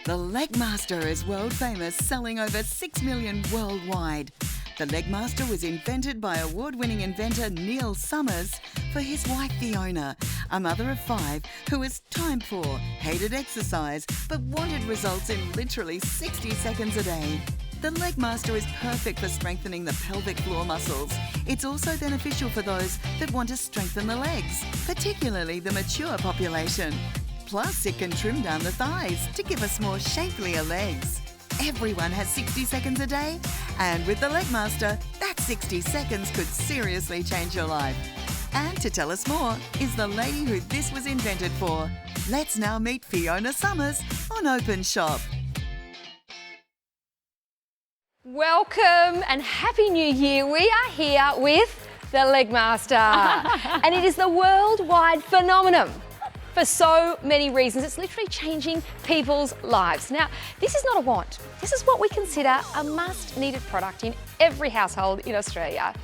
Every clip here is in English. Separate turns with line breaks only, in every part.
The Legmaster is world famous, selling over 6 million worldwide. The Legmaster was invented by award-winning inventor Neil Summers for his wife Fiona, a mother of 5 who was time poor, hated exercise, but wanted results in literally 60 seconds a day. The Legmaster is perfect for strengthening the pelvic floor muscles. It's also beneficial for those that want to strengthen the legs, particularly the mature population. Plus, it can trim down the thighs to give us more shapelier legs. Everyone has 60 seconds a day, and with the Legmaster, that 60 seconds could seriously change your life. And to tell us more is the lady who this was invented for. Let's now meet Fiona Summers on Openshop.
Welcome and Happy New Year. We are here with the Legmaster and it is the worldwide phenomenon for so many reasons. It's literally changing people's lives. Now, this is not a want. This is what we consider a must-needed product in every household in Australia.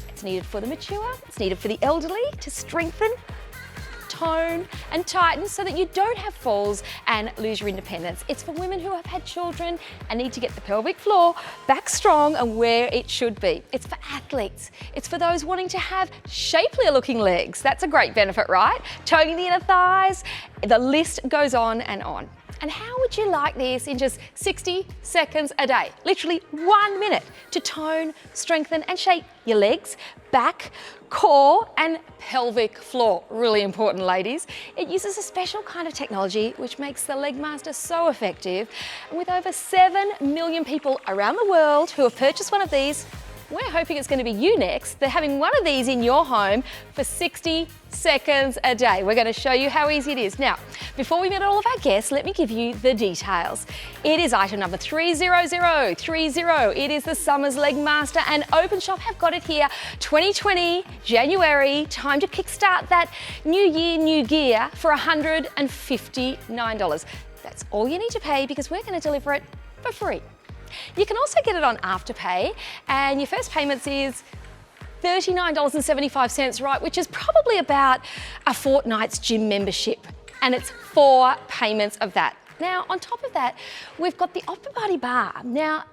It's needed for the mature, it's needed for the elderly to strengthen, tone and tighten so that you don't have falls and lose your independence. It's for women who have had children and need to get the pelvic floor back strong and where it should be. It's for athletes. It's for those wanting to have shapelier looking legs. That's a great benefit, right? Toning the inner thighs. The list goes on and on. And how would you like this in just 60 seconds a day? Literally 1 minute to tone, strengthen and shape your legs, back, core and pelvic floor. Really important, ladies. It uses a special kind of technology which makes the Legmaster so effective. And with over 7 million people around the world who have purchased one of these, we're hoping it's going to be you next. They're having one of these in your home for 60 seconds a day. We're going to show you how easy it is. Now, before we meet all of our guests, let me give you the details. It is item number 30030. It is the Summers Legmaster and Openshop have got it here. 2020, January, time to kickstart that new year, new gear for $159. That's all you need to pay because we're going to deliver it for free. You can also get it on Afterpay and your first payments is $39.75, right, which is probably about a fortnight's gym membership, and it's 4 payments of that. Now, on top of that, we've got the Upper Body Bar. Now,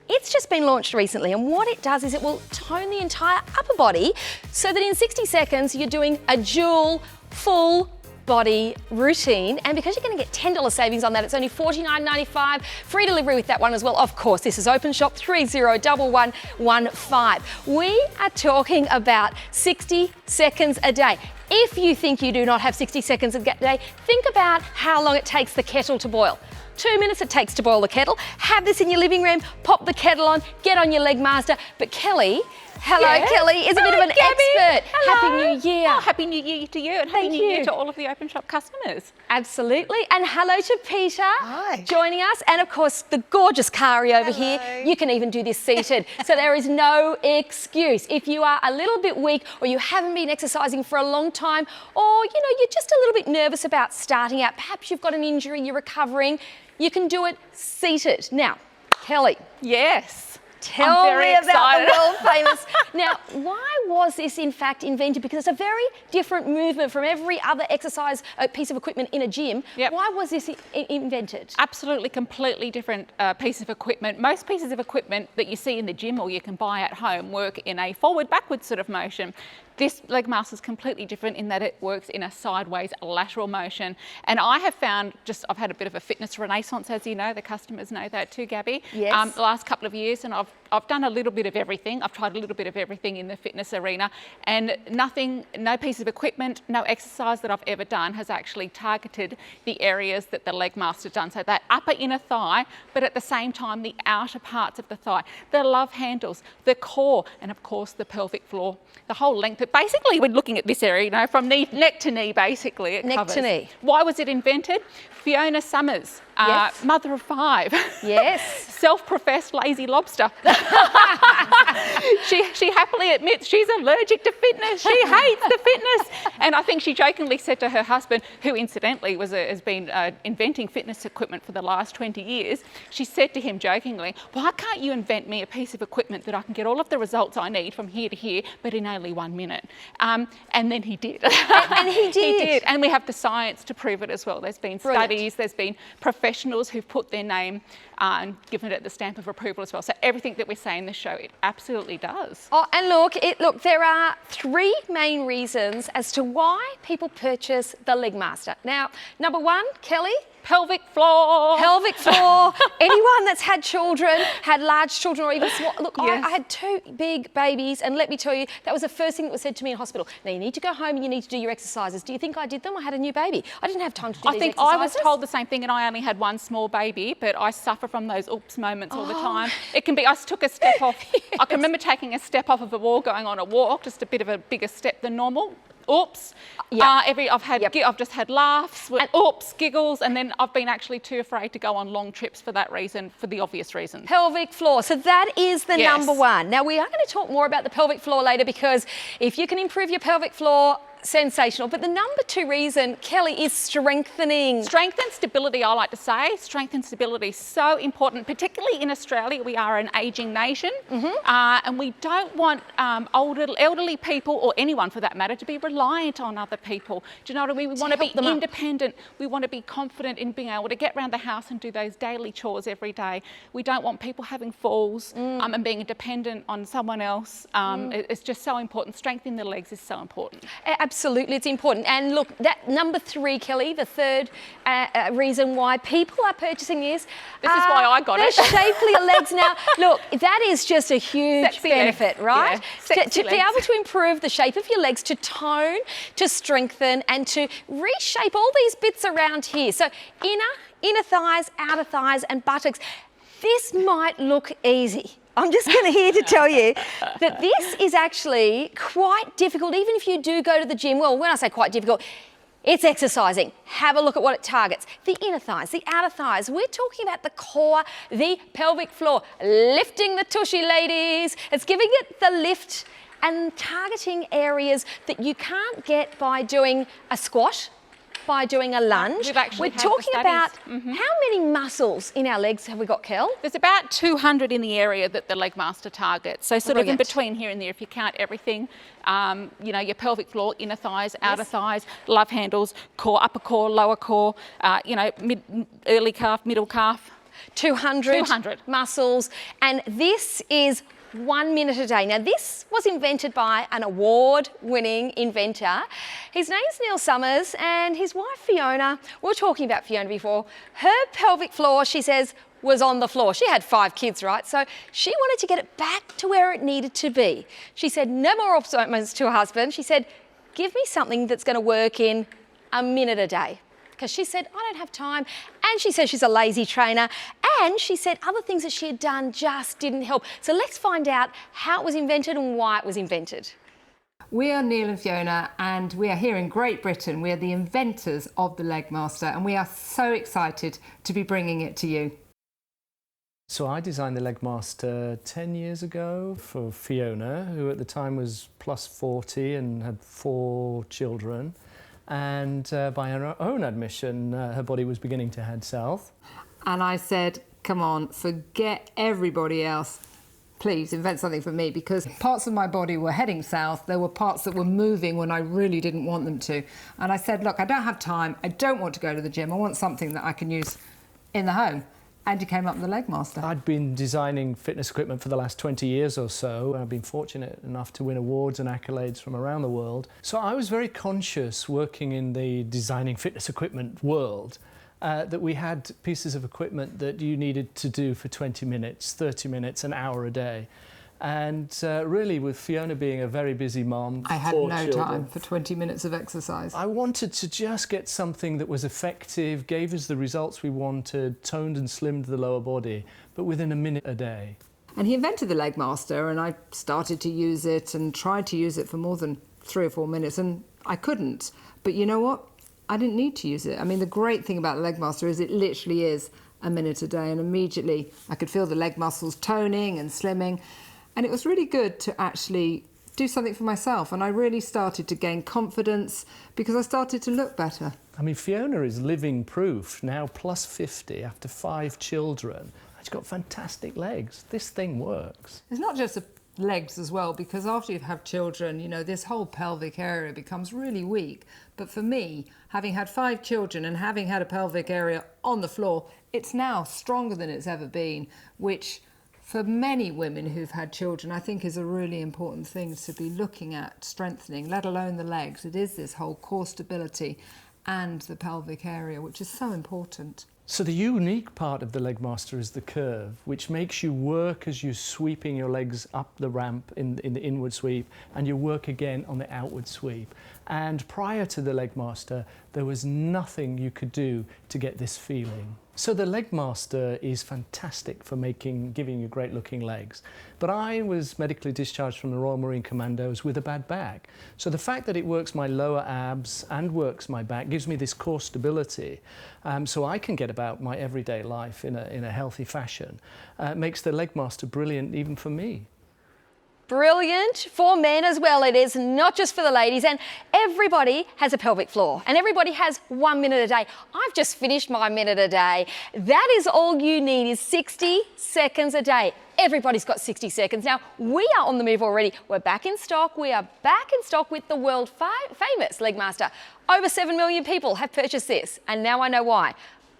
it's just been launched recently, and what it does is it will tone the entire upper body so that in 60 seconds you're doing a dual full body routine, and because you're going to get $10 savings on that, it's only $49.95. Free delivery with that one as well. Of course, this is Openshop 301115. We are talking about 60 seconds a day. If you think you do not have 60 seconds a day, think about how long it takes the kettle to boil. 2 minutes it takes to boil the kettle. Have this in your living room, pop the kettle on, get on your Legmaster. But Kelly, Kelly, is a bit of an expert.
Hello.
Happy New Year.
Oh, Happy New Year to you and Happy New Year to all of the Openshop customers.
Absolutely. And hello to Peter.
Hi.
Joining us. And of course, the gorgeous Kari over here. You can even do this seated. So there is no excuse. If you are a little bit weak or you haven't been exercising for a long time, or you're just a little bit nervous about starting out, perhaps you've got an injury, you're recovering, you can do it seated. Now, Kelly.
Yes.
Tell me about the world famous. Now, why was this in fact invented? Because it's a very different movement from every other exercise piece of equipment in a gym.
Yep.
Why was this invented?
Absolutely, completely different piece of equipment. Most pieces of equipment that you see in the gym or you can buy at home work in a forward-backward sort of motion. This Legmaster is completely different in that it works in a sideways lateral motion. And I have found, I've had a bit of a fitness renaissance, as you know, the customers know that too, Gabby.
Yes.
The last couple of years, and I've done a little bit of everything. I've tried a little bit of everything in the fitness arena, and no piece of equipment, no exercise that I've ever done has actually targeted the areas that the Legmaster done. So that upper inner thigh, but at the same time, the outer parts of the thigh, the love handles, the core, and of course, the pelvic floor, the whole length. But basically, we're looking at this area, from neck to knee, basically.
Neck to knee.
Why was it invented? Fiona Summers,
yes.
mother of 5.
Yes.
Self-professed lazy lobster. She happily admits she's allergic to fitness. She hates the fitness. And I think she jokingly said to her husband, who incidentally has been inventing fitness equipment for the last 20 years, she said to him jokingly, why can't you invent me a piece of equipment that I can get all of the results I need from here to here, but in only 1 minute? And then he did.
And he did.
He did. And we have the science to prove it as well. There's been studies, there's been professionals who've put their name and given it the stamp of approval as well. So everything that we say in the show, it absolutely does.
Oh, and look, there are 3 main reasons as to why people purchase the Legmaster. Now, number 1, Kelly.
Pelvic floor.
Pelvic floor. Anyone that's had children, had large children or even small. Look,
Yes.
I had 2 big babies, and let me tell you, that was the first thing that was said to me in hospital. Now, you need to go home and you need to do your exercises. Do you think I did them? I had a new baby. I didn't have time to do
I
these
think
exercises.
I was told the same thing, and I only had 1 small baby, but I suffer from those oops moments all the time. It can be, I took a step off. I can remember taking a step off of a wall, going on a walk, just a bit of a bigger step than normal. Oops. I've just had laughs, oops, giggles, and then I've been actually too afraid to go on long trips for that reason, for the obvious reason.
Pelvic floor. So that is the
Yes.
number 1. Now, we are going to talk more about the pelvic floor later, because if you can improve your pelvic floor, sensational. But the number 2 reason, Kelly, is strengthening.
Strength and stability, I like to say. Strength and stability is so important, particularly in Australia. We are an ageing nation, and we don't want elderly people, or anyone for that matter, to be reliant on other people. Do you know what I mean? We want to be independent. We want to be confident in being able to get around the house and do those daily chores every day. We don't want people having falls and being dependent on someone else. It's just so important. Strengthening the legs is so important.
Absolutely, it's important. And look, that number 3, Kelly, the 3rd reason why people are purchasing this.
This is why I got it.
The shapelier legs. Now, look, that is just a huge
Sexy
benefit,
legs.
right?
Yeah,
To be able to improve the shape of your legs, to tone, to strengthen, and to reshape all these bits around here. So inner thighs, outer thighs, and buttocks. This might look easy. I'm just going to here to tell you that this is actually quite difficult, even if you do go to the gym. Well, when I say quite difficult, it's exercising. Have a look at what it targets. The inner thighs, the outer thighs. We're talking about the core, the pelvic floor, lifting the tushy, ladies. It's giving it the lift and targeting areas that you can't get by doing a squat, by doing a lunge.
We're
talking about how many muscles in our legs have we got, Kel?
There's about 200 in the area that the Legmaster targets. So sort of in between here and there, if you count everything, your pelvic floor, inner thighs, outer thighs, love handles, core, upper core, lower core, early calf, middle calf.
200 muscles. And this is 1 minute a day. Now, this was invented by an award-winning inventor. His name's Neil Summers, and his wife Fiona, we were talking about Fiona before, her pelvic floor, she says, was on the floor. She had 5 kids, right? So she wanted to get it back to where it needed to be. She said, no more appointments to her husband. She said, give me something that's going to work in 1 minute a day. Because she said, I don't have time. And she says she's a lazy trainer. And she said other things that she had done just didn't help. So let's find out how it was invented and why it was invented.
We are Neil and Fiona, and we are here in Great Britain. We are the inventors of the Legmaster, and we are so excited to be bringing it to you.
So I designed the Legmaster 10 years ago for Fiona, who at the time was plus 40 and had 4 children. And by her own admission, her body was beginning to head south.
And I said, come on, forget everybody else. Please invent something for me, because parts of my body were heading south. There were parts that were moving when I really didn't want them to. And I said, look, I don't have time. I don't want to go to the gym. I want something that I can use in the home. And you came up with the Legmaster.
I'd been designing fitness equipment for the last 20 years or so. I've been fortunate enough to win awards and accolades from around the world. So I was very conscious, working in the designing fitness equipment world, that we had pieces of equipment that you needed to do for 20 minutes, 30 minutes, an hour a day. And really, with Fiona being a very busy mom,
I had
4
no
children,
time for 20 minutes of exercise.
I wanted to just get something that was effective, gave us the results we wanted, toned and slimmed the lower body, but within 1 minute a day.
And he invented the Legmaster, and I started to use it and tried to use it for more than 3 or 4 minutes, and I couldn't. But you know what? I didn't need to use it. I mean, the great thing about the Legmaster is it literally is 1 minute a day, and immediately I could feel the leg muscles toning and slimming. And it was really good to actually do something for myself. And I really started to gain confidence because I started to look better.
I mean, Fiona is living proof, now plus 50 after 5 children. She's got fantastic legs. This thing works.
It's not just a legs as well, because after you have children, you know, this whole pelvic area becomes really weak. But for me, having had 5 children and having had a pelvic area on the floor, it's now stronger than it's ever been, which for many women who've had children, I think is a really important thing to be looking at strengthening, let alone the legs. It is this whole core stability and the pelvic area, which is so important.
So the unique part of the Legmaster is the curve, which makes you work as you're sweeping your legs up the ramp in the inward sweep, and you work again on the outward sweep. And prior to the Legmaster, there was nothing you could do to get this feeling. So the Legmaster is fantastic for giving you great looking legs. But I was medically discharged from the Royal Marine Commandos with a bad back. So the fact that it works my lower abs and works my back gives me this core stability. So I can get about my everyday life in a healthy fashion. Makes the Legmaster brilliant even for me.
Brilliant for men as well. It is not just for the ladies, and everybody has a pelvic floor and everybody has 1 minute a day. I've just finished my minute a day. That is all you need, is 60 seconds a day. Everybody's got 60 seconds. Now, we are on the move already. We're back in stock. We are back in stock with the world famous Legmaster. Over 7 million people have purchased this, and now I know why.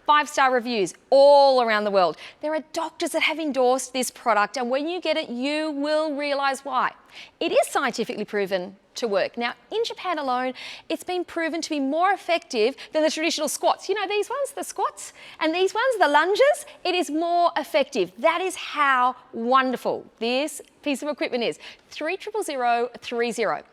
5-star reviews all around the world. There are doctors that have endorsed this product, and when you get it, you will realise why. It is scientifically proven to work. Now, in Japan alone, it's been proven to be more effective than the traditional squats. You know, these ones, the squats, and these ones, the lunges, it is more effective. That is how wonderful this piece of equipment is. 300030.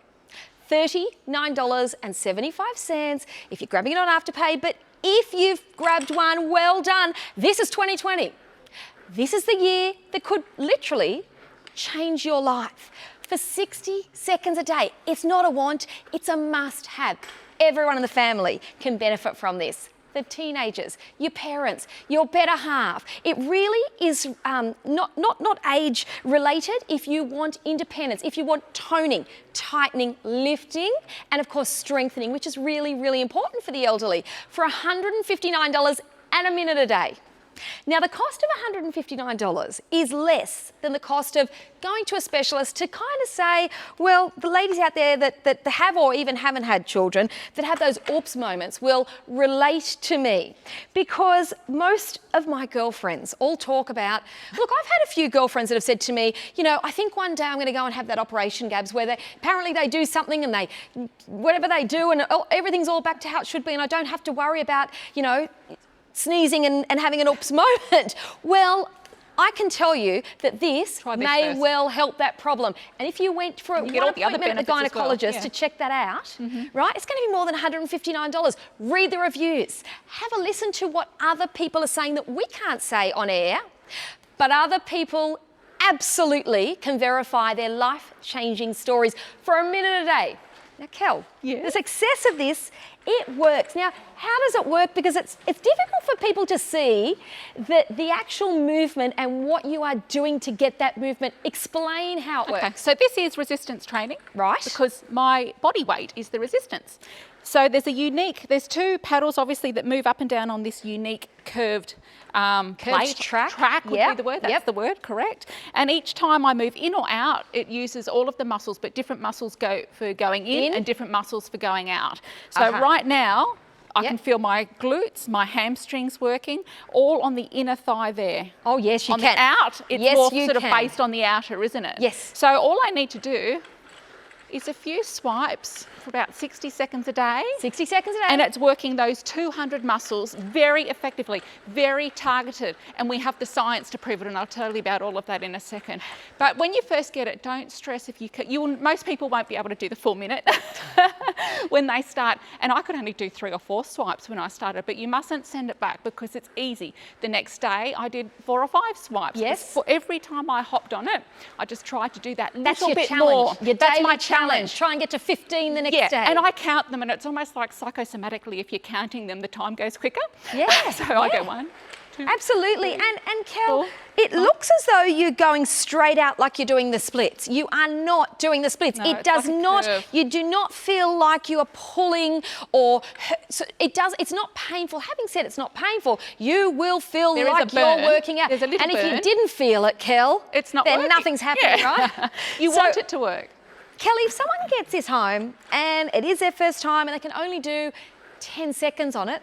$39.75 if you're grabbing it on Afterpay, but if you've grabbed one, well done. This is 2020. This is the year that could literally change your life. For 60 seconds a day, it's not a want, it's a must-have. Everyone in the family can benefit from this. The teenagers, your parents, your better half. It really is not age related. If you want independence, if you want toning, tightening, lifting, and of course strengthening, which is really, really important for the elderly, for $159 and a minute a day. Now, the cost of $159 is less than the cost of going to a specialist to kind of say, well, the ladies out there that have or even haven't had children, that have those oops moments, will relate to me. Because most of my girlfriends all talk about, look, I've had a few girlfriends that have said to me, you know, I think one day I'm going to go and have that operation, Gabs, where apparently they do something and whatever they do and everything's all back to how it should be, and I don't have to worry about, you know, sneezing and having an oops moment. Well, I can tell you that this may well help that problem. And if you went for one appointment at the gynecologist to check that out, right, it's going to be more than $159. Read the reviews. Have a listen to what other people are saying that we can't say on air, but other people absolutely can verify their life-changing stories for a minute a day. Now, Kel, the success of this, it works. Now, how does it work? Because it's difficult for people to see the actual movement and what you are doing to get that movement. Explain how it works.
So this is resistance training.
Right.
Because my body weight is the resistance. So there's 2 paddles, obviously, that move up and down on this unique curved plate. Track would be the word. That's the word, correct. And each time I move in or out, it uses all of the muscles, but different muscles go for going in and different muscles for going out. So right now, I can feel my glutes, my hamstrings working, all on the inner thigh there.
Oh, yes, you can.
On the out, it's more sort of based on the outer, isn't it?
Yes.
So all I need to do is a few swipes for about 60 seconds a day.
60 seconds a day.
And it's working those 200 muscles very effectively, very targeted. And we have the science to prove it, and I'll tell you about all of that in a second. But when you first get it, don't stress if most people won't be able to do the full minute when they start. And I could only do 3 or 4 swipes when I started, but you mustn't send it back because it's easy. The next day I did 4 or 5 swipes.
Yes.
For every time I hopped on it, I just tried to do that
That's
little
your
bit
challenge.
more.
That's my challenge. Try and get to 15 the next day.
And I count them, and it's almost like psychosomatically, if you're counting them, the time goes quicker.
Yeah.
So I go 1,
Absolutely. And Kel,
Four.
it looks as though you're going straight out like you're doing the splits. You are not doing the splits.
No,
it
it's
does
like a
not,
curve.
you do not feel like you are pulling or, so it's not painful. Having said it's not painful, you will feel
There is a
like you're
burn.
working out.
There's a little
and if you
burn.
didn't feel it, Kel,
It's not
then
working.
nothing's happening,
Yeah.
right?
You
So-
want it to work.
Kelly, if someone gets this home and it is their first time and they can only do 10 seconds on it,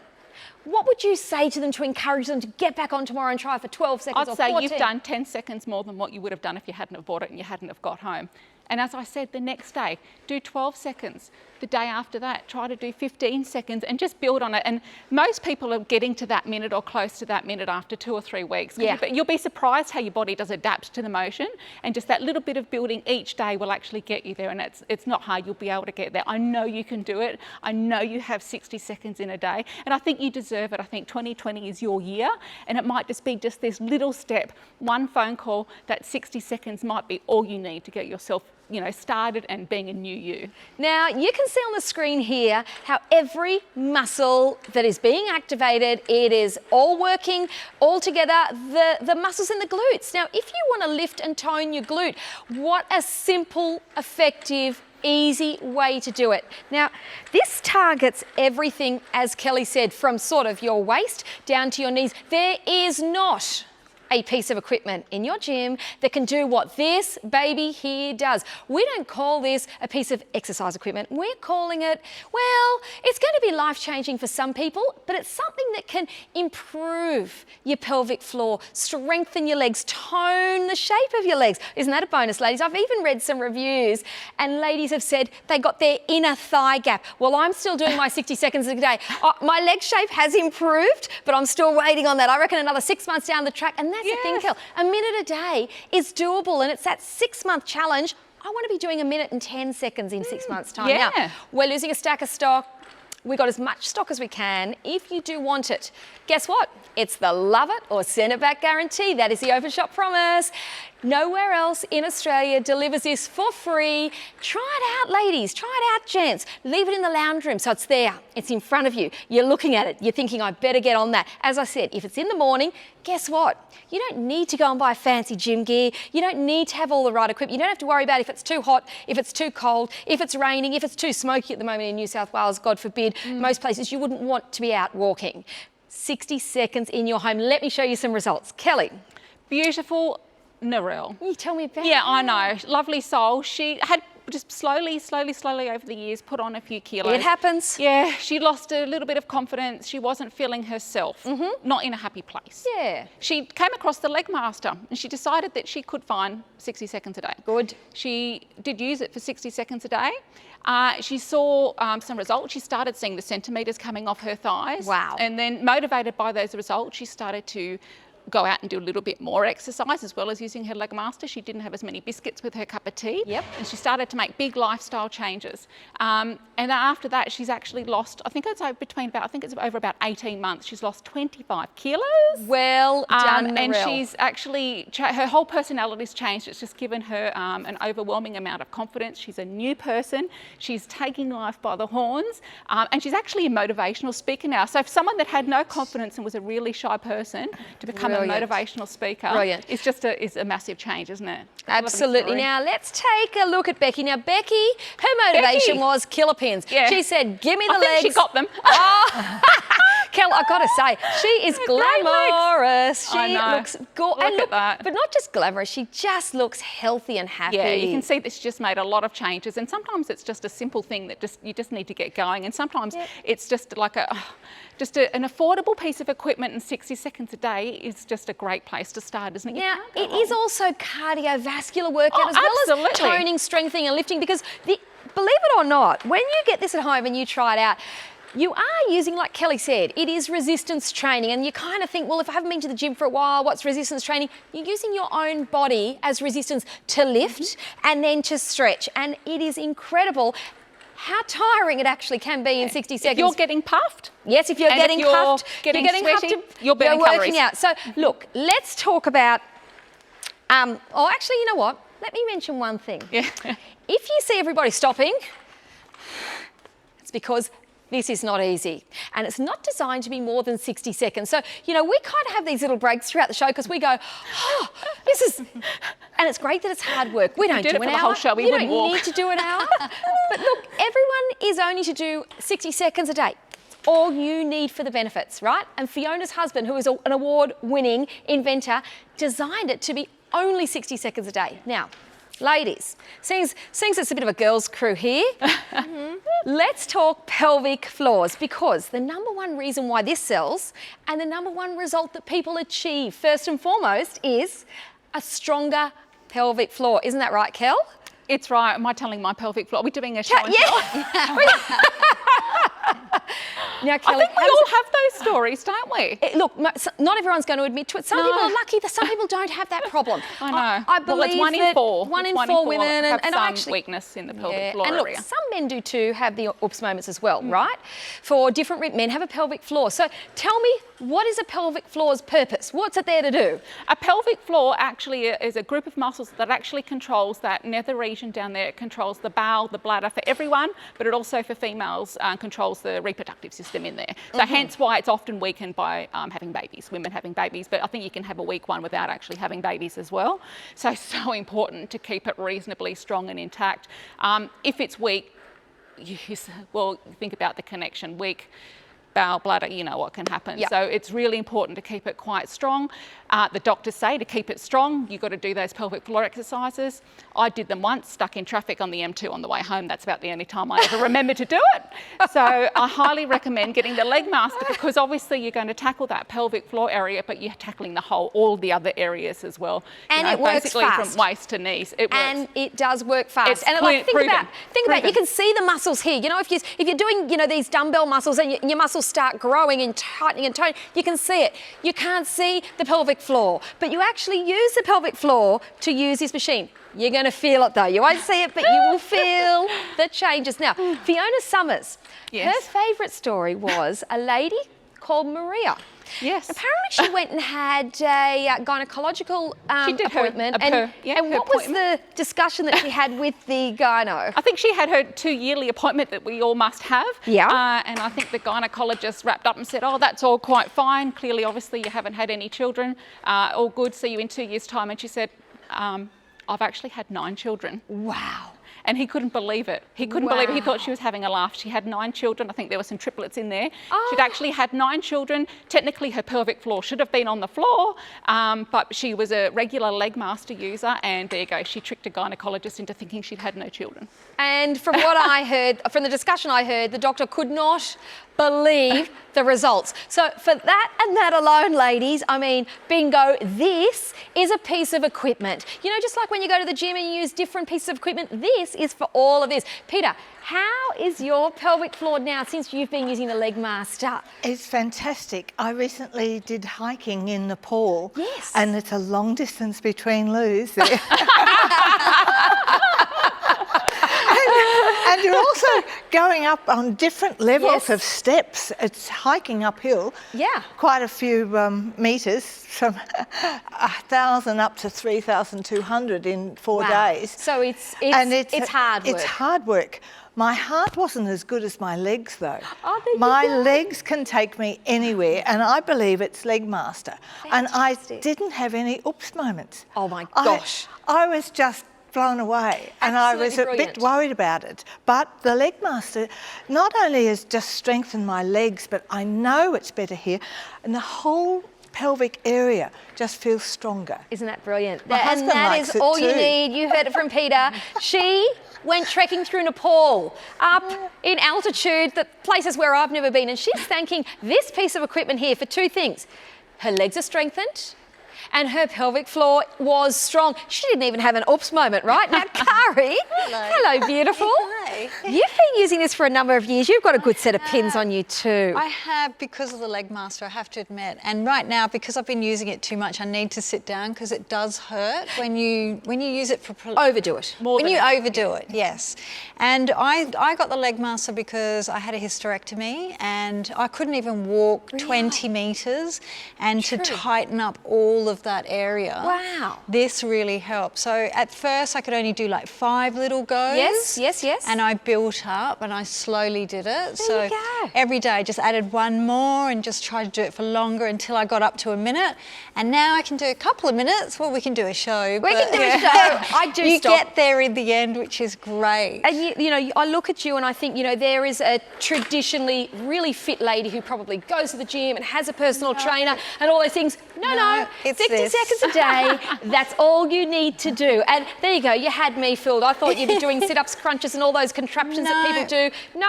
what would you say to them to encourage them to get back on tomorrow and try for 12 seconds
I'd
or
say
14?
you've done 10 seconds more than what you would have done if you hadn't have bought it and you hadn't have got home. And as I said, the next day, do 12 seconds. The day after that, try to do 15 seconds and just build on it. And most people are getting to that minute or close to that minute after 2 or 3 weeks.
Yeah.
You'll be surprised how your body does adapt to the motion, and just that little bit of building each day will actually get you there. And it's not hard, you'll be able to get there. I know you can do it. I know you have 60 seconds in a day, and I think you deserve it. I think 2020 is your year, and it might just be just this little step, one phone call, that 60 seconds might be all you need to get yourself started and being a new you.
Now, you can see on the screen here how every muscle that is being activated, it is all working all together, the muscles in the glutes. Now, if you want to lift and tone your glute, what a simple, effective, easy way to do it. Now, this targets everything, as Kelly said, from sort of your waist down to your knees. There is not a piece of equipment in your gym that can do what this baby here does. We don't call this a piece of exercise equipment. We're calling it, well, it's going to be life-changing for some people, but it's something that can improve your pelvic floor, strengthen your legs, tone the shape of your legs. Isn't that a bonus, ladies? I've even read some reviews and ladies have said they got their inner thigh gap. Well, I'm still doing my 60 seconds a day. My leg shape has improved, but I'm still waiting on that. I reckon another 6 months down the track, and that's the thing, Kel. A minute a day is doable, and it's that 6-month challenge. I want to be doing a minute and 10 seconds in 6 months' time.
Yeah.
Now, we're losing a stack of stock. We've got as much stock as we can. If you do want it, guess what? It's the love it or send it back guarantee. That is the Openshop promise. Nowhere else in Australia delivers this for free. Try it out, ladies. Try it out, gents. Leave it in the lounge room so it's there. It's in front of you. You're looking at it. You're thinking, I better get on that. As I said, if it's in the morning, guess what? You don't need to go and buy fancy gym gear. You don't need to have all the right equipment. You don't have to worry about if it's too hot, if it's too cold, if it's raining, if it's too smoky at the moment in New South Wales, God forbid. Most places you wouldn't want to be out walking. 60 seconds in your home. Let me show you some results. Kelly.
Beautiful Narelle.
You tell me about
Yeah, I
her.
know. Lovely soul. She had just slowly over the years put on a few kilos.
It happens.
Yeah, she lost a little bit of confidence. She wasn't feeling herself, not in a happy place.
Yeah.
She came across the Leg Master and she decided that she could find 60 seconds a day.
Good.
She did use it for 60 seconds a day. She saw some results. She started seeing the centimetres coming off her thighs.
Wow.
And then motivated by those results, she started to go out and do a little bit more exercise as well as using her Leg Master. She didn't have as many biscuits with her cup of tea.
Yep.
And she started to make big lifestyle changes. And then after that, she's actually lost, I think it's over about 18 months, she's lost 25 kilos.
Well done,
And
Narelle.
she's actually, her whole personality's changed. It's just given her an overwhelming amount of confidence. She's a new person. She's taking life by the horns. And she's actually a motivational speaker now. So if someone that had no confidence and was a really shy person to become
Brilliant.
a motivational speaker,
Brilliant.
it's just a massive change, isn't it?
Absolutely. Now let's take a look at Becky. Now Becky, her motivation
Becky.
was killer pins.
Yeah.
She said, "Give me the
I think
legs."
she got them.
Oh. Kel, I gotta say, she is
Great legs.
glamorous.
I
She
know.
looks gorgeous.
Look at that.
But not just glamorous, she just looks healthy and happy.
Yeah, you can see that she just made a lot of changes, and sometimes it's just a simple thing that you just need to get going, and sometimes it's just like an affordable piece of equipment, and 60 seconds a day is just a great place to start, isn't it? You
Now,
can't go
it
wrong.
is also cardiovascular workout
Oh,
as well as
absolutely.
toning, strengthening and lifting, because believe it or not, when you get this at home and you try it out, you are using, like Kelly said, it is resistance training, and you kind of think, well, if I haven't been to the gym for a while, what's resistance training? You're using your own body as resistance to lift and then to stretch, and it is incredible how tiring it actually can be in 60 seconds.
If you're getting puffed,
Yes, if you're
and
getting
if you're
puffed,
getting
you're getting
sweaty,
puffed,
you're burning
working
calories.
out. So look, let's talk about, actually, you know what? Let me mention one thing.
Yeah.
If you see everybody stopping, it's because This is not easy, and it's not designed to be more than 60 seconds. So, you know, we kind of have these little breaks throughout the show because we go, oh, this is, and it's great that it's hard work. We don't do
did it
an
for
hour.
the whole show, we
you
wouldn't
don't
walk.
need to do an hour. But look, everyone is only to do 60 seconds a day. All you need for the benefits, right? And Fiona's husband, who is an award-winning inventor, designed it to be only 60 seconds a day. Now, ladies, seeing it's a bit of a girls' crew here, let's talk pelvic floors, because the number one reason why this sells and the number one result that people achieve, first and foremost, is a stronger pelvic floor. Isn't that right, Kel?
It's right. Am I telling my pelvic floor? Are we doing a show and tell?
Yeah. Now, Kelly,
I think we all have those stories, don't we?
Look, not everyone's going to admit to it. Some people are lucky that some people don't have that problem.
I know.
I believe
well, it's one in four.
One
It's
in four women,
have
and
some
actually
weakness in the pelvic floor
and look,
area.
some men do too have the oops moments as well, right? For different men have a pelvic floor. So tell me, what is a pelvic floor's purpose? What's it there to do?
A pelvic floor actually is a group of muscles that actually controls that nether region down there. It controls the bowel, the bladder for everyone, but it also for females controls the reproductive system in there. So hence why it's often weakened by having babies, women having babies, but I think you can have a weak one without actually having babies as well. So important to keep it reasonably strong and intact. If it's weak, well, think about the connection. Weak bowel, bladder, you know what can happen.
Yep.
So it's really important to keep it quite strong. The doctors say to keep it strong, you've got to do those pelvic floor exercises. I did them once, stuck in traffic on the M2 on the way home. That's about the only time I ever remember to do it. So I highly recommend getting the Leg Master, because obviously you're going to tackle that pelvic floor area, but you're tackling all the other areas as well.
And it works
basically
fast.
From waist to knees. It works.
And it does work fast.
It's
And like, think
proven.
about, you can see the muscles here. You know, if you're doing, you know, these dumbbell muscles and your muscles start growing and tightening and toning, you can see it. You can't see the pelvic floor, but you actually use the pelvic floor to use this machine. You're going to feel it though. You won't see it, but you will feel the changes. Now, Fiona Summers,
Yes.
her favourite story was a lady called Maria.
Yes.
Apparently she went and had a gynecological
She did her
appointment.
her
and what was
appointment.
the discussion that she had with the gyno?
I think she had her 2-yearly appointment that we all must have.
Yeah.
And I think the gynecologist wrapped up and said, oh, that's all quite fine. Clearly, obviously, you haven't had any children. All good. See you in 2 years' time. And she said, I've actually had 9 children.
Wow.
And he couldn't believe it. He couldn't believe it. He thought she was having a laugh. She had 9 children. I think there were some triplets in there.
Oh.
She'd actually had 9 children. Technically, her pelvic floor should have been on the floor, but she was a regular Leg Master user, and there you go. She tricked a gynecologist into thinking she'd had no children.
And from what I heard, from the discussion I heard, the doctor could not believe the results. So for that and that alone, ladies, I mean, bingo, this is a piece of equipment. You know, just like when you go to the gym and you use different pieces of equipment, this is for all of this. Peter, how is your pelvic floor now since you've been using the Leg Master?
It's fantastic. I recently did hiking in Nepal.
Yes.
And it's a long distance between loos there. And you're also going up on different levels of steps. It's hiking uphill.
Yeah.
Quite a few metres, from 1,000 up to 3,200 in 4 days.
So it's hard work.
It's hard work. My heart wasn't as good as my legs, though.
Oh, there you
my
go.
legs can take me anywhere, and I believe it's Leg Master. And I
Fantastic.
didn't have any oops moments.
Oh my gosh.
I was just blown away, and I was
Absolutely
a
brilliant.
bit worried about it. But the Leg Master not only has just strengthened my legs, but I know it's better here, and the whole pelvic area just feels stronger.
Isn't that brilliant?
My
And
husband
that
likes
is
it
all you
too.
need. You heard it from Peter. She went trekking through Nepal, up in altitude, the places where I've never been, and she's thanking this piece of equipment here for 2 things. Her legs are strengthened, and her pelvic floor was strong. She didn't even have an oops moment, right? Now, Kari. Hello, beautiful.
Hi.
You've been using this for a number of years. You've got a good set of pins on you too.
I have, because of the Leg Master, I have to admit. And right now, because I've been using it too much, I need to sit down because it does hurt when you use it for...
Overdo it.
When you overdo it, yes. And I got the Leg Master because I had a hysterectomy and I couldn't even walk 20 metres, and to tighten up all of that area.
Wow.
This really helped. So at first I could only do like 5 little goes.
Yes.
And I built up and I slowly did it.
There you go.
Every day I just added one more and just tried to do it for longer until I got up to a minute. And now I can do a couple of minutes. Well, we can do a show.
We can do a show. I do
You
stop.
get there in the end, which is great.
And you know, I look at you and I think, you know, there is a traditionally really fit lady who probably goes to the gym and has a personal trainer and all those things. No,
it's
60
this.
seconds a day, that's all you need to do. And there you go, you had me fooled. I thought you'd be doing sit-ups, crunches and all those contraptions that people do. No.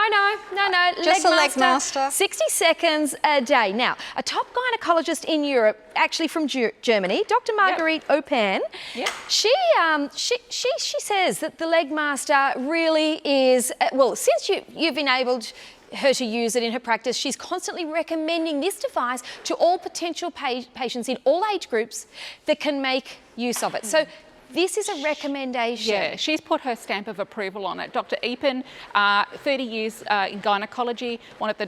Just a leg master.
60 seconds a day. Now, a top gynecologist in Europe, actually from Germany, Dr. Marguerite Open, she says that the leg master really is, well, since you've enabled her to use it in her practice, she's constantly recommending this device to all potential patients in all age groups that can make use of it. So this is a recommendation.
Yeah, she's put her stamp of approval on it. Dr. Epen, 30 years in gynecology,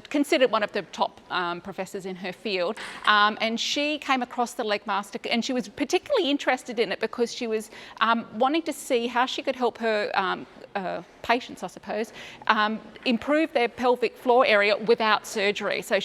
considered one of the top professors in her field, and she came across the leg master, and she was particularly interested in it because she was wanting to see how she could help her patients, I suppose, improve their pelvic floor area without surgery. So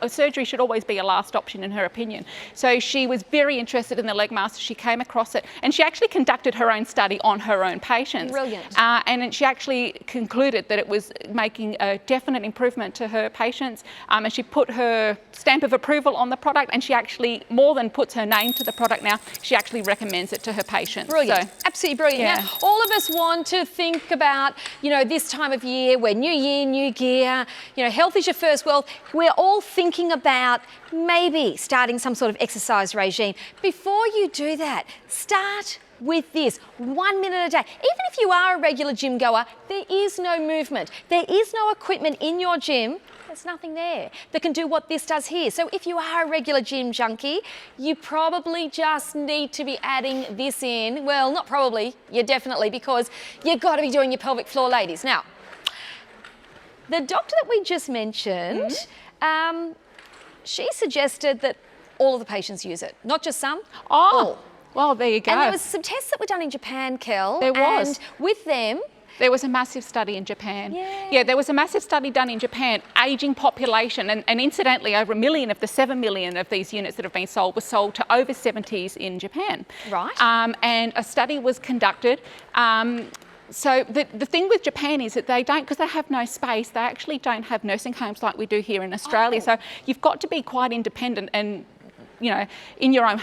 surgery should always be a last option in her opinion. So she was very interested in the leg master. She came across it and she actually conducted her own study on her own patients.
Brilliant.
And she actually concluded that it was making a definite improvement to her patients, and she put her stamp of approval on the product, and she actually more than puts her name to the product now, she actually recommends it to her patients.
Brilliant,
So,
absolutely brilliant.
yeah.
Now, all of us want to think about, you know, this time of year where new year, new gear, you know, health is your first wealth. We're all thinking about maybe starting some sort of exercise regime. Before you do that, start with this, 1 minute a day. Even if you are a regular gym goer, there is no movement. There is no equipment in your gym. There's nothing there that can do what this does here. So if you are a regular gym junkie, you probably just need to be adding this in. Well, not probably, you definitely, because you've got to be doing your pelvic floor, ladies. Now, the doctor that we just mentioned, she suggested that all of the patients use it, not just some, all.
Well, there you go.
And there was some tests that were done in Japan, Kel.
There was.
And with them,
there was a massive study in Japan.
Yeah.
There was a massive study done in Japan, ageing population, and incidentally, over 1 million of the 7 million of these units that have been sold were sold to over 70s in Japan.
Right.
And a study was conducted. So the thing with Japan is that they don't, because they have no space, they actually don't have nursing homes like we do here in Australia. So you've got to be quite independent and, you know,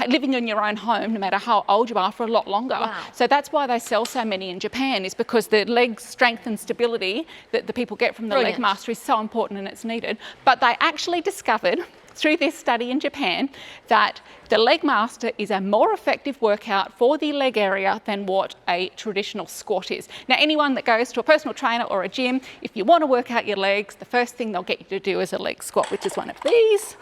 living in your own home, no matter how old you are, for a lot longer.
Wow.
So that's why they sell so many in Japan, is because the leg strength and stability that the people get from the leg master is so important and it's needed. But they actually discovered through this study in Japan that the leg master is a more effective workout for the leg area than what a traditional squat is. Now, anyone that goes to a personal trainer or a gym, if you want to work out your legs, the first thing they'll get you to do is a leg squat, which is one of these.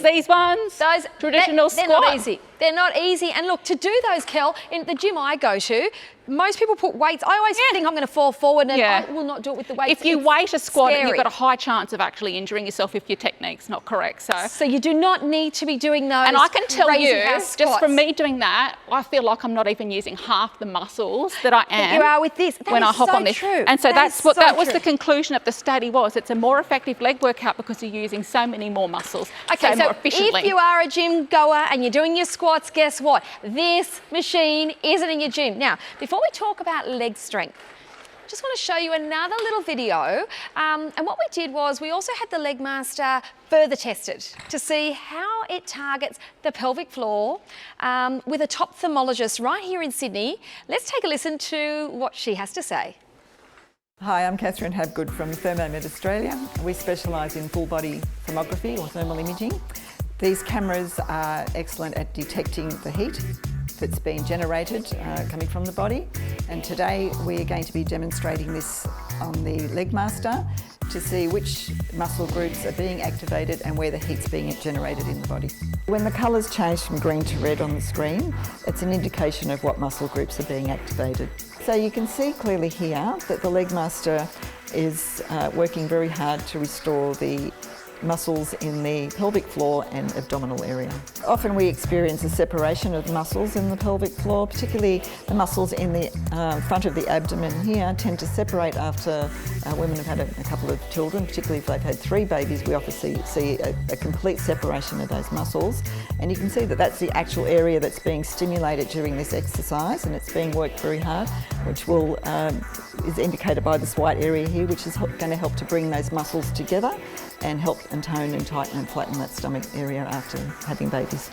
These ones,
those
traditional
they're
squat.
not easy. They're not easy. And look, to do those, Kel, in the gym I go to, most people put weights. I always think I'm going to fall forward and I will not do it with the weights.
If you weight a squat,
scary.
you've got a high chance of actually injuring yourself if your technique's not correct. So
you do not need to be doing those.
And I can tell
crazy
you,
house
just
squats.
from me doing that, I feel like I'm not even using half the muscles that I am.
You are with this.
When I hop on this.
True.
And so
that
was the conclusion of the study was. It's a more effective leg workout because you're using so many more muscles.
Okay,
more efficiently.
If you are a gym goer and you're doing your squats, guess what? This machine isn't in your gym. Now, before we talk about leg strength, just want to show you another little video. And what we did was we also had the leg master further tested to see how it targets the pelvic floor with a top thermologist right here in Sydney. Let's take a listen to what she has to say.
Hi, I'm Catherine Habgood from Thermomed Australia. We specialise in full body thermography or thermal imaging. These cameras are excellent at detecting the heat that's being generated coming from the body, and today we are going to be demonstrating this on the leg master to see which muscle groups are being activated and where the heat's being generated in the body. When the colours change from green to red on the screen, it's an indication of what muscle groups are being activated. So you can see clearly here that the leg master is working very hard to restore the muscles in the pelvic floor and abdominal area. Often we experience a separation of muscles in the pelvic floor, particularly the muscles in the front of the abdomen here tend to separate after women have had a couple of children, particularly if they've had 3 babies. We often see a complete separation of those muscles, and you can see that that's the actual area that's being stimulated during this exercise, and it's being worked very hard, which is indicated by this white area here, which is going to help to bring those muscles together and help and tone and tighten and flatten that stomach area after having babies.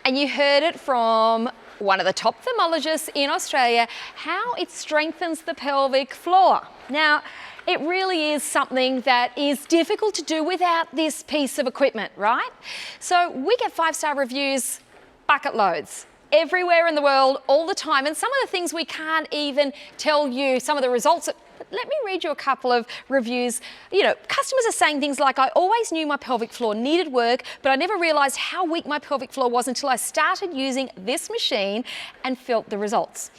And you heard it from one of the top thermologists in Australia, how it strengthens the pelvic floor. Now, it really is something that is difficult to do without this piece of equipment, right? So we get 5-star reviews, bucket loads, everywhere in the world, all the time. And some of the things we can't even tell you, some of the results. Let me read you a couple of reviews. You know, customers are saying things like, I always knew my pelvic floor needed work, but I never realised how weak my pelvic floor was until I started using this machine and felt the results.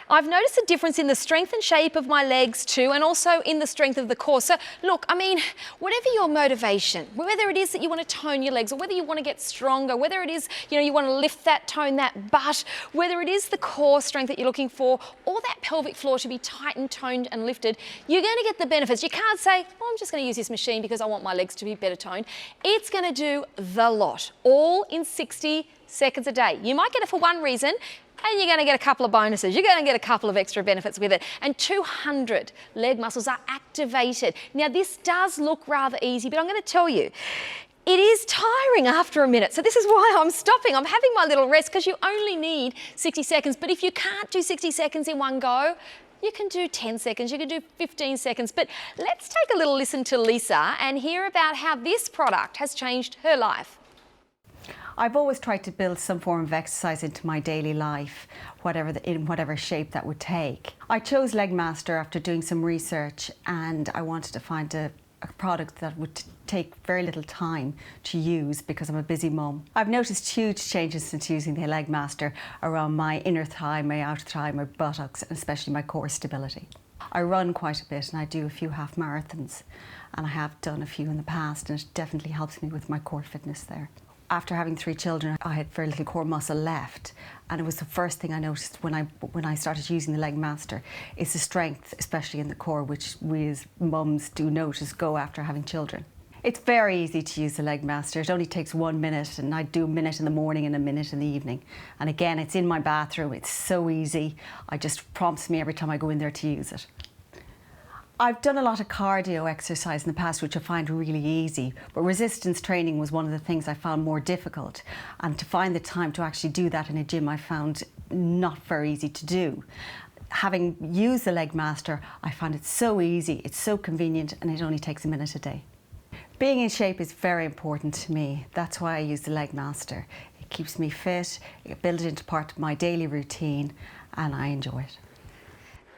I've noticed a difference in the strength and shape of my legs too, and also in the strength of the core. So look, I mean, whatever your motivation, whether it is that you want to tone your legs or whether you want to get stronger, whether it is, you know, you want to lift that, tone that butt, whether it is the core strength that you're looking for or that pelvic floor to be tightened, toned and lifted, you're going to get the benefits. You can't say, oh, I'm just going to use this machine because I want my legs to be better toned. It's going to do the lot, all in 60 seconds a day. You might get it for one reason, and you're going to get a couple of bonuses. You're going to get a couple of extra benefits with it. And 200 leg muscles are activated. Now, this does look rather easy, but I'm going to tell you, it is tiring after a minute. So this is why I'm stopping. I'm having my little rest because you only need 60 seconds. But if you can't do 60 seconds in one go, you can do 10 seconds, you can do 15 seconds. But let's take a little listen to Lisa and hear about how this product has changed her life.
I've always tried to build some form of exercise into my daily life, in whatever shape that would take. I chose Legmaster after doing some research, and I wanted to find a product that would take very little time to use because I'm a busy mum. I've noticed huge changes since using the Legmaster around my inner thigh, my outer thigh, my buttocks, and especially my core stability. I run quite a bit and I do a few half marathons, and I have done a few in the past, and it definitely helps me with my core fitness there. After having 3 children, I had very little core muscle left, and it was the first thing I noticed when I started using the Legmaster is the strength, especially in the core, which we as mums do notice go after having children. It's very easy to use the Legmaster. It only takes 1 minute, and I do a minute in the morning and a minute in the evening. And again, it's in my bathroom. It's so easy. It just prompts me every time I go in there to use it. I've done a lot of cardio exercise in the past, which I find really easy, but resistance training was one of the things I found more difficult. And to find the time to actually do that in a gym, I found not very easy to do. Having used the Legmaster, I found it so easy, it's so convenient, and it only takes a minute a day. Being in shape is very important to me. That's why I use the Legmaster. It keeps me fit, I build it into part of my daily routine, and I enjoy it.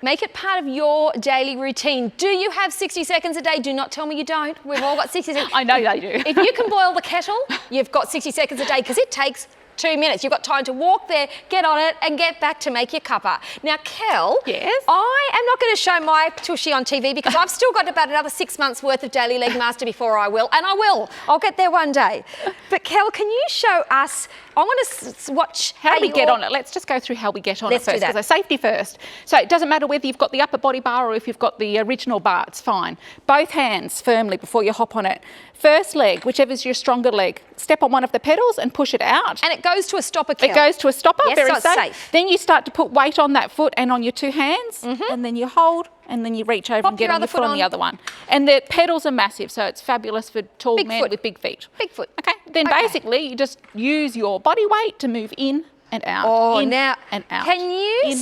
Make it part of your daily routine. Do you have 60 seconds a day? Do not tell me you don't. We've all got 60 seconds.
I know they do.
If you can boil the kettle, you've got 60 seconds a day because it takes 2 minutes. You've got time to walk there, get on it, and get back to make your cuppa. Now, Kel,
yes?
I am not going to show my tushy on TV because I've still got about another 6 months worth of daily Legmaster before I will, and I will. I'll get there one day. But Kel, can you show us? I want to watch
how do we get on it. Let's just go through how we get on it first, because safety first. So it doesn't matter whether you've got the upper body bar or if you've got the original bar, it's fine. Both hands firmly before you hop on it. First leg, whichever's your stronger leg, step on one of the pedals and push it out.
And it goes to a stopper, Kel.
It goes to a stopper,
yes,
very
so
safe. Then you start to put weight on that foot and on your 2 hands, and then you hold, and then you reach over and get on your foot on the other one. And the pedals are massive, so it's fabulous for tall men with big feet.
Big foot.
Okay, then basically you just use your body weight to move in and out.
Oh,
in
now
and out.
Can you
in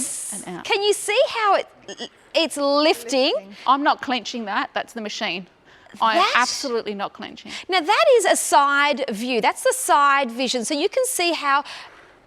and out.
Can you see how it's lifting?
I'm not clenching that. That's the machine. I am absolutely not clenching.
Now that is a side view. That's the side vision. So you can see how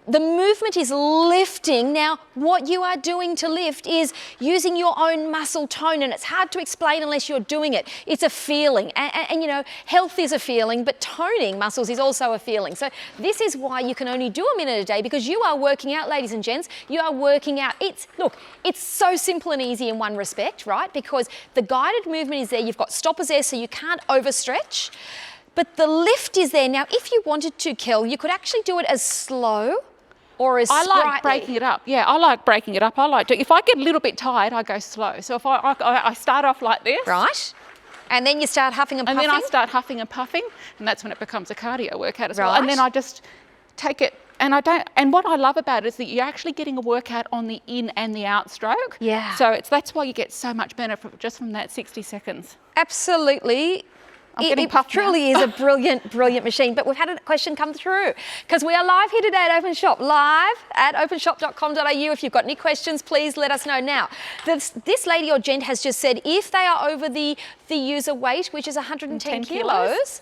the movement is lifting. Now, what you are doing to lift is using your own muscle tone, and it's hard to explain unless you're doing it. It's a feeling, and you know, health is a feeling, but toning muscles is also a feeling. So this is why you can only do a minute a day, because you are working out, ladies and gents. You are working out. Look, it's so simple and easy in one respect, right? Because the guided movement is there. You've got stoppers there, so you can't overstretch. But the lift is there. Now, if you wanted to, Kel, you could actually do it as slow or as
I
sprightly.
like breaking it up. Yeah, I like breaking it up. I like to, if I get a little bit tired, I go slow. So if I start off like this.
Right. And then you start huffing and puffing.
And then I start huffing and puffing, and that's when it becomes a cardio workout as well.
Right.
And then I just take it, and and what I love about it is that you're actually getting a workout on the in and the out stroke.
Yeah.
So that's why you get so much benefit just from that 60 seconds.
Absolutely.
getting
It
puffed now.
truly is a brilliant, brilliant machine. But we've had a question come through because we are live here today at Open Shop, live at openshop.com.au. If you've got any questions, please let us know now. This lady or gent has just said if they are over the user weight, which is 110 kilos,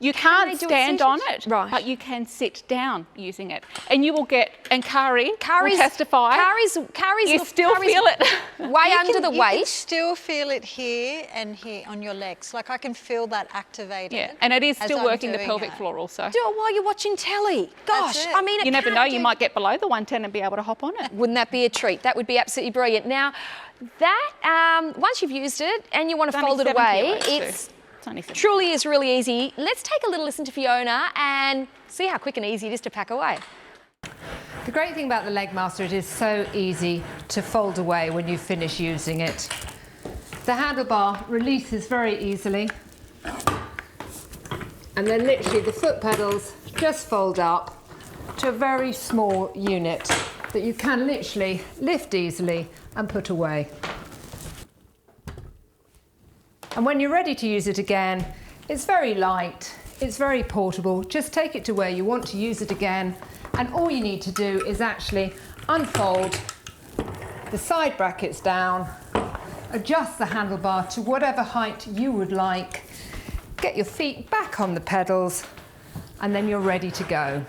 you can't
they do a
stand
sit?
on it,
Right.
but you can sit down using it. And you will get, and Kari's will testify, you still feel it.
Way under the
You can
weight.
still feel it here and here on your legs. Like I can feel that activated.
Yeah, and it is
as
still
I'm
working the
doing
pelvic
it.
floor also.
Do it while you're watching telly. Gosh,
That's it.
I mean,
You never know, you might get below the 110 and be able to hop on it.
Wouldn't that be a treat? That would be absolutely brilliant. Now, that once you've used it and you want to
It's only
fold it
7
away,
kilos too. It's only 7.
truly is really easy. Let's take a little listen to Fiona and see how quick and easy it is to pack away.
The great thing about the Leg Master, it is so easy to fold away when you finish using it. The handlebar releases very easily, and then literally the foot pedals just fold up to a very small unit that you can literally lift easily and put away. And when you're ready to use it again, it's very light, it's very portable. Just take it to where you want to use it again, and all you need to do is actually unfold the side brackets down, adjust the handlebar to whatever height you would like, get your feet back on the pedals, and then you're ready to go.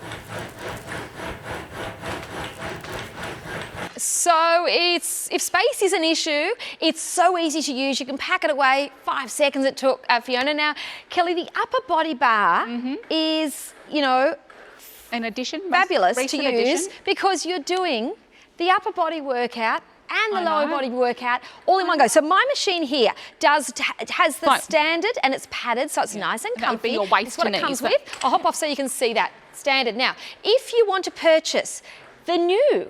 So if space is an issue, it's so easy to use. You can pack it away. 5 seconds it took Fiona. Now, Kelly, the upper body bar is,
An addition,
fabulous to
recent
use
addition.
because you're doing the upper body workout and the lower body workout all in one go. So my machine here has the standard and it's padded, so it's nice and comfy.
That would be your waist
That's what
to
it comes
knees,
with. I'll hop off so you can see that standard. Now, if you want to purchase the new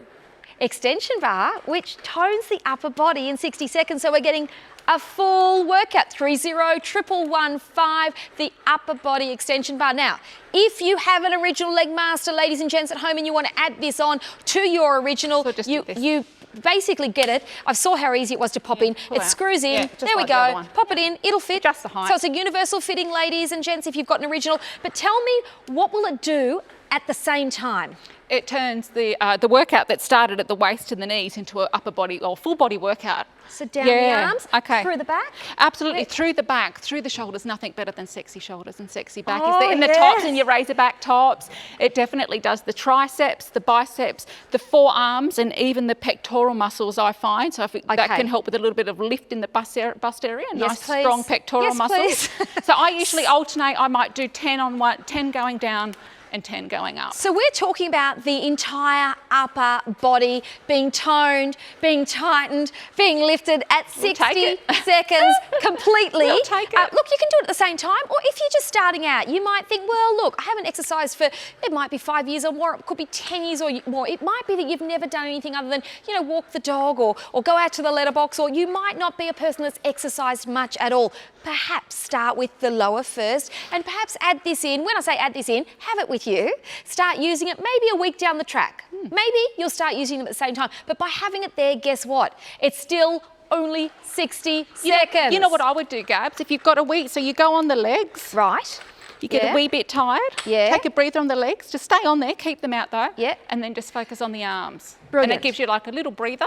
extension bar, which tones the upper body in 60 seconds, so we're getting a full workout, 30115, the upper body extension bar. Now, if you have an original Leg Master, ladies and gents at home, and you want to add this on to your original,
So just
you
do this.
you basically get it. I saw how easy it was to pop in.
pull
It
out.
screws in.
Yeah, just
there we
like the other
go.
one.
Pop it in. It'll fit.
Just the height.
So it's a universal fitting, ladies and gents, if you've got an original. But tell me, what will it do at the same time?
It turns the workout that started at the waist and the knees into an upper body or full body workout.
So down the arms,
okay.
through the back?
Absolutely, through the back, through the shoulders. Nothing better than sexy shoulders and sexy back.
Oh,
In the tops and your razor back tops. It definitely does the triceps, the biceps, the forearms, and even the pectoral muscles, I find. So that can help with a little bit of lift in the bust area.
Yes,
Nice,
please.
strong pectoral
Yes,
muscles.
please.
So I usually alternate. I might do 10 on one, 10 going down, and 10 going up.
So we're talking about the entire upper body being toned, being tightened, being lifted at 60 seconds completely.
We'll take it.
Look, you can do it at the same time, or if you're just starting out, you might think, well, look, I haven't exercised for, it might be 5 years or more, it could be 10 years or more. It might be that you've never done anything other than, walk the dog or go out to the letterbox, or you might not be a person that's exercised much at all. Perhaps start with the lower first and perhaps add this in. When I say add this in, have it with you. Start using it maybe a week down the track. Maybe you'll start using them at the same time. But by having it there, guess what? It's still only 60 seconds.
You know what I would do, Gabs? If you've got a week, so you go on the legs.
Right.
You get a wee bit tired.
Yeah.
Take a breather on the legs. Just stay on there. Keep them out though.
Yeah.
And then just focus on the arms.
Brilliant.
And it gives you like a little breather.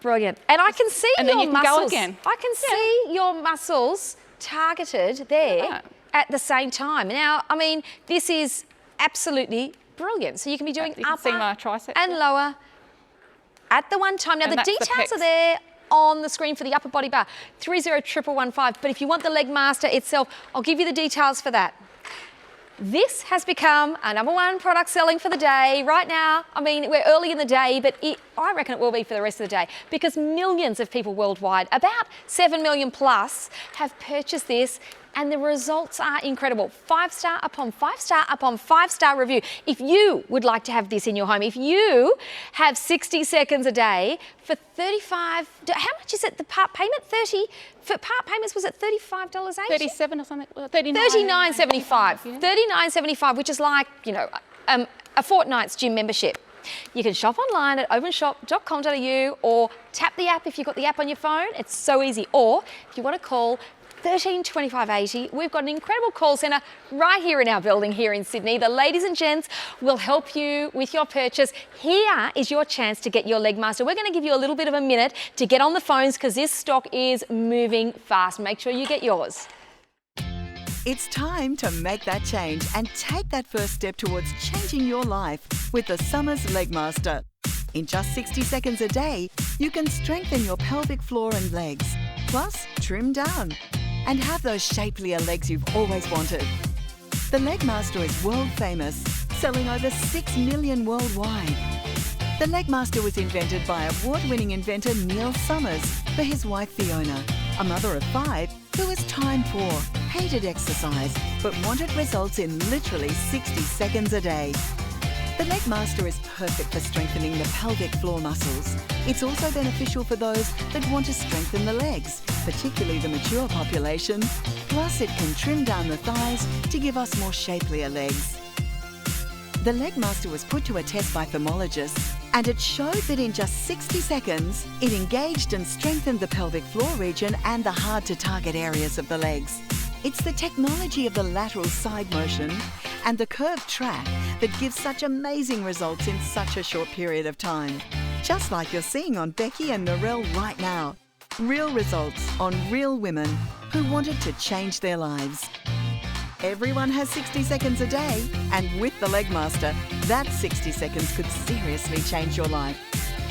Brilliant. And I can see
And
your
then you can go
muscles.
again.
I can see your muscles targeted there
Yeah.
at the same time. Now, I mean, this is absolutely brilliant. So you can be doing
You can see my tricep
and
there.
lower at the one time. Now,
And
the
that's the
details are
pecs.
there on the screen for the upper body bar, 301115. But if you want the Leg Master itself, I'll give you the details for that. This has become our #1 product selling for the day. Right now, I mean, we're early in the day, but I reckon it will be for the rest of the day because millions of people worldwide, about 7 million plus, have purchased this. And the results are incredible. 5-star upon 5-star upon 5-star review. If you would like to have this in your home, if you have 60 seconds a day for $35, how much is it, the part payment? 30, for part payments, was it $35.80?
37 or something. Well, 39.
$39.75.
Yeah.
$39.75, which is like, you know, a fortnight's gym membership. You can shop online at openshop.com.au or tap the app if you've got the app on your phone. It's so easy. Or if you want to call 132580. We've got an incredible call centre right here in our building here in Sydney. The ladies and gents will help you with your purchase. Here is your chance to get your Leg Master. We're going to give you a little bit of a minute to get on the phones because this stock is moving fast. Make sure you get yours.
It's time to make that change and take that first step towards changing your life with the Summers Leg Master. In just 60 seconds a day, you can strengthen your pelvic floor and legs, plus trim down and have those shapelier legs you've always wanted. The Leg Master is world famous, selling over 6 million worldwide. The Leg Master was invented by award-winning inventor Neil Summers for his wife Fiona, a mother of 5 who was time poor, hated exercise, but wanted results in literally 60 seconds a day. The Leg Master is perfect for strengthening the pelvic floor muscles. It's also beneficial for those that want to strengthen the legs, particularly the mature population. Plus, it can trim down the thighs to give us more shapelier legs. The Leg Master was put to a test by thermologists, and it showed that in just 60 seconds, it engaged and strengthened the pelvic floor region and the hard-to-target areas of the legs. It's the technology of the lateral side motion and the curved track that gives such amazing results in such a short period of time. Just like you're seeing on Becky and Narelle right now. Real results on real women who wanted to change their lives. Everyone has 60 seconds a day, and with the Leg Master, that 60 seconds could seriously change your life.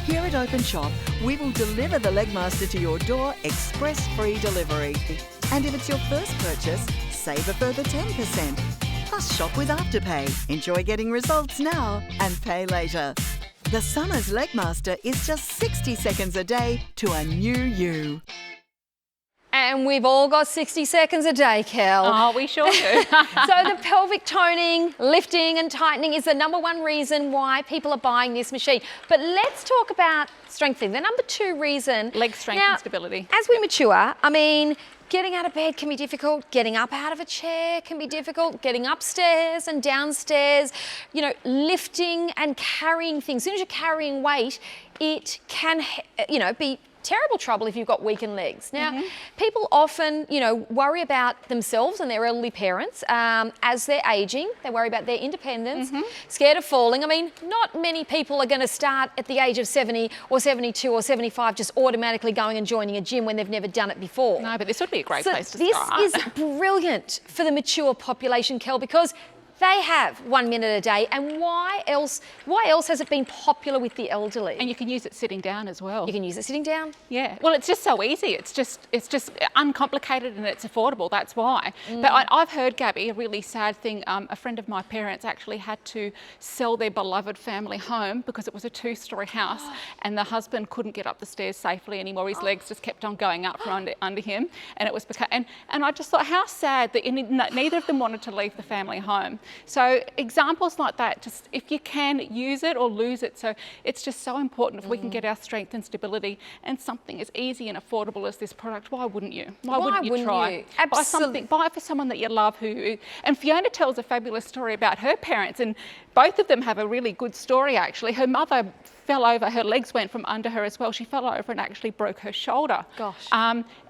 Here at Openshop, we will deliver the Leg Master to your door, express free delivery. And if it's your first purchase, save a further 10%. Plus shop with Afterpay. Enjoy getting results now and pay later. The Summers Leg Master is just 60 seconds a day to a new you.
And we've all got 60 seconds a day, Kel.
Oh, we sure do.
So the pelvic toning, lifting and tightening is the #1 reason why people are buying this machine. But let's talk about strengthening. The #2 reason.
Leg strength and stability.
As we mature, I mean, getting out of bed can be difficult. Getting up out of a chair can be difficult. Getting upstairs and downstairs, you know, lifting and carrying things. As soon as you're carrying weight, it can, you know, be terrible trouble if you've got weakened legs. Now, people often, you know, worry about themselves and their elderly parents as they're aging. They worry about their independence, scared of falling. I mean, not many people are going to start at the age of 70 or 72 or 75 just automatically going and joining a gym when they've never done it before.
No, but this would be a great place to start.
This is brilliant for the mature population, Kel, because they have 1 minute a day, and why else has it been popular with the elderly?
And you can use it sitting down as well.
You can use it sitting down.
Yeah, well, it's just so easy. It's just uncomplicated and it's affordable. That's why. But I've heard, Gabby, a really sad thing. A friend of my parents actually had to sell their beloved family home because it was a 2-story house, and the husband couldn't get up the stairs safely anymore. His legs just kept on going up from under him, and it was and I just thought how sad that neither of them wanted to leave the family home. So examples like that, just if you can, use it or lose it. So it's just so important if we can get our strength and stability and something as easy and affordable as this product. Why wouldn't you? Why wouldn't you try? Buy it for someone that you love and Fiona tells a fabulous story about her parents, and both of them have a really good story actually. Her mother fell over, her legs went from under her as well. She fell over and actually broke her shoulder.
Gosh.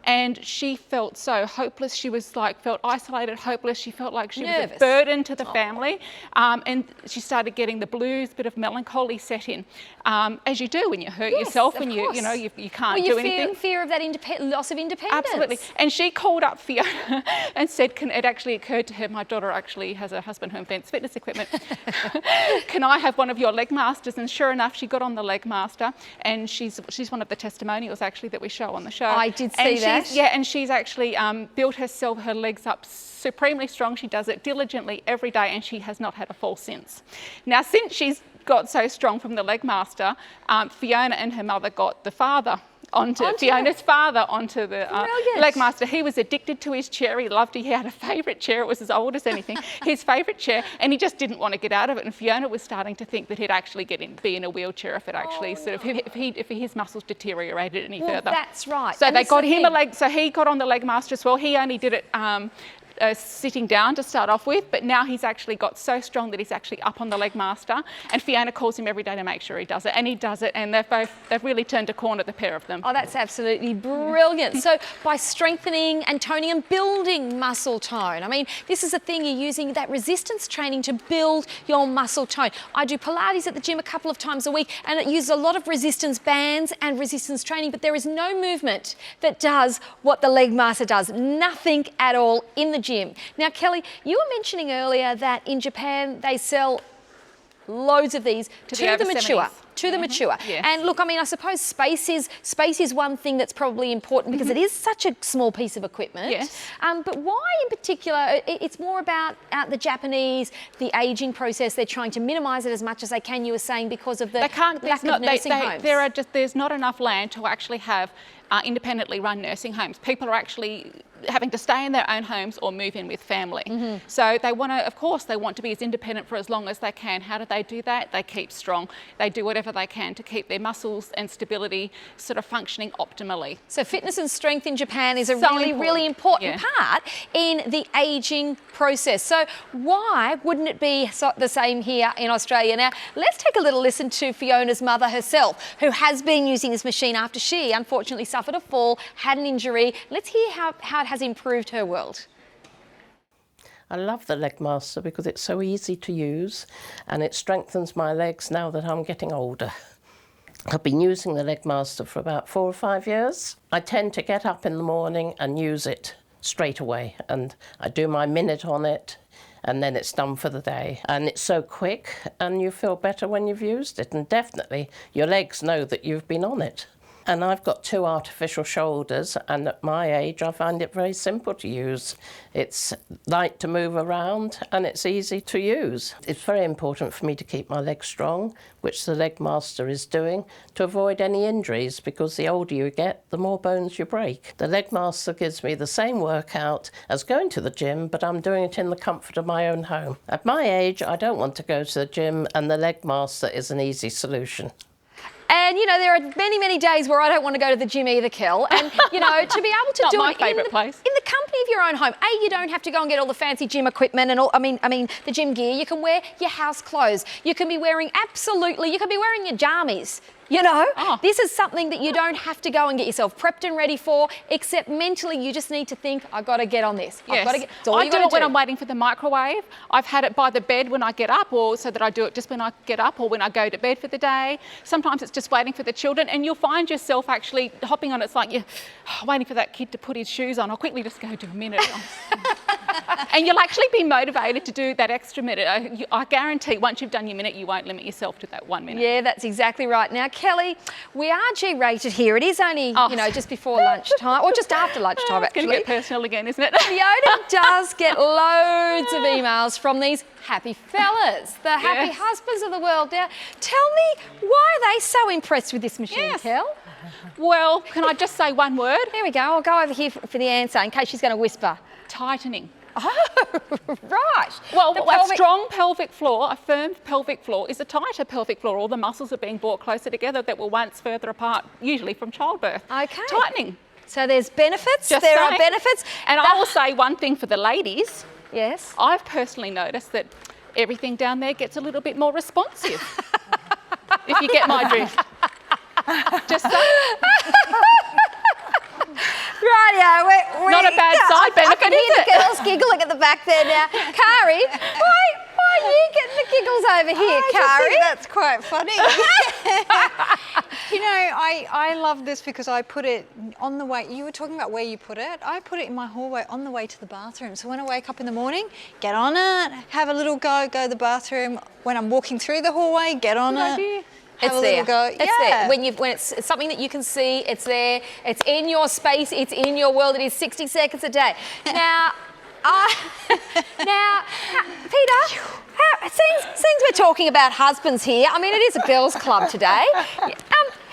and she felt so hopeless. She was like, felt isolated, hopeless. She felt like she was
Nervous.
a burden to the family. And she started getting the blues, bit of melancholy set in, as you do when you hurt yourself and you can't do anything.
Fear of that loss of independence.
Absolutely. And she called up Fiona and said, it actually occurred to her, my daughter actually has a husband who invents fitness equipment. Can I have one of your leg masters? And sure enough, she got on the leg master, and she's one of the testimonials actually that we show on the show.
I did see that.
Yeah, and she's actually built her legs up supremely strong. She does it diligently every day, and she has not had a fall since. Now, since she's got so strong from the leg master, Fiona and her mother got Fiona's father onto the leg master. He was addicted to his chair. He loved it. He had a favourite chair. It was as old as anything. His favourite chair, and he just didn't want to get out of it. And Fiona was starting to think that he'd actually be in a wheelchair if it actually if his muscles deteriorated any further.
That's right.
So they got him a leg. So he got on the leg master as well. He only did it sitting down to start off with, but now he's actually got so strong that he's actually up on the leg master, and Fiona calls him every day to make sure he does it, and he does it, and they've really turned a corner, the pair of them.
Oh, that's absolutely brilliant. So by strengthening and toning and building muscle tone, I mean, this is a thing you're using, that resistance training to build your muscle tone. I do Pilates at the gym a couple of times a week, and it uses a lot of resistance bands and resistance training, but there is no movement that does what the leg master does. Nothing at all in the gym. Now, Kelly, you were mentioning earlier that in Japan they sell loads of these to the mature. To the mature.
Yes.
And look, I mean, I suppose space is one thing that's probably important because it is such a small piece of equipment.
Yes.
But why in particular? It's more about the Japanese, the ageing process. They're trying to minimise it as much as they can. You were saying because of the lack of nursing homes.
There's not enough land to actually have independently run nursing homes. People are actually having to stay in their own homes or move in with family. So they want to be as independent for as long as they can. How do they do that? They keep strong. They do whatever they can to keep their muscles and stability sort of functioning optimally.
So fitness and strength in Japan is a
So
really important part in the ageing process. So why wouldn't it be the same here in Australia? Now, let's take a little listen to Fiona's mother herself, who has been using this machine after she unfortunately suffered a fall, had an injury. Let's hear how it has improved her world.
I love the leg master because it's so easy to use and it strengthens my legs now that I'm getting older. I've been using the leg master for about 4 or 5 years. I tend to get up in the morning and use it straight away, and I do my minute on it and then it's done for the day. And it's so quick and you feel better when you've used it, and definitely your legs know that you've been on it. And I've got 2 artificial shoulders, and at my age I find it very simple to use. It's light to move around and it's easy to use. It's very important for me to keep my legs strong, which the leg master is doing, to avoid any injuries, because the older you get, the more bones you break. The leg master gives me the same workout as going to the gym, but I'm doing it in the comfort of my own home. At my age, I don't want to go to the gym, and the leg master is an easy solution.
And, you know, there are many, many days where I don't want to go to the gym either, Kel. And, you know, to be able to do it in the company of your own home. You don't have to go and get all the fancy gym equipment and all, I mean, the gym gear. You can wear your house clothes. You can be wearing you can be wearing your jammies. You know, this is something that you don't have to go and get yourself prepped and ready for, except mentally you just need to think, I've got to get on this.
Yes.
I
do it when I'm waiting for the microwave. I've had it by the bed when I get up, or so that I do it just when I get up or when I go to bed for the day. Sometimes it's just waiting for the children, and you'll find yourself actually hopping on. It's like you're waiting for that kid to put his shoes on. I'll quickly just go do a minute. And you'll actually be motivated to do that extra minute. I guarantee once you've done your minute, you won't limit yourself to that 1 minute.
Yeah, that's exactly right. Now, Kelly, we are G-rated here. It is only, you know, just before lunchtime, or just after lunchtime, actually.
It's going to get personal again, isn't it?
Fiona does get loads of emails from these happy fellas, the happy husbands of the world. Now, tell me, why are they so impressed with this machine, Kel?
Well, can I just say one word?
Here we go. I'll go over here for the answer in case she's going to whisper.
Tightening.
Oh, right.
Well, a strong pelvic floor, a firm pelvic floor, is a tighter pelvic floor. All the muscles are being brought closer together that were once further apart, usually from childbirth.
Okay.
Tightening.
So there's benefits. There are benefits.
And I will say one thing for the ladies.
Yes.
I've personally noticed that everything down there gets a little bit more responsive. If you get my drift. Just so.
Rightio.
Not a bad side benefit,
I can hear
is
the
it?
girls giggling at the back there now. Kari, why are you getting the giggles over here,
I just
Kari?
think that's quite funny. You know, I love this because I put it on the way. You were talking about where you put it. I put it in my hallway on the way to the bathroom. So when I wake up in the morning, get on it, have a little go to the bathroom. When I'm walking through the hallway, get on it. Have
It's
a
there.
little go.
It's there. When it's something that you can see, it's there. It's in your space. It's in your world. It is 60 seconds a day. Now, Peter, seems we're talking about husbands here. I mean, it is a girls' club today.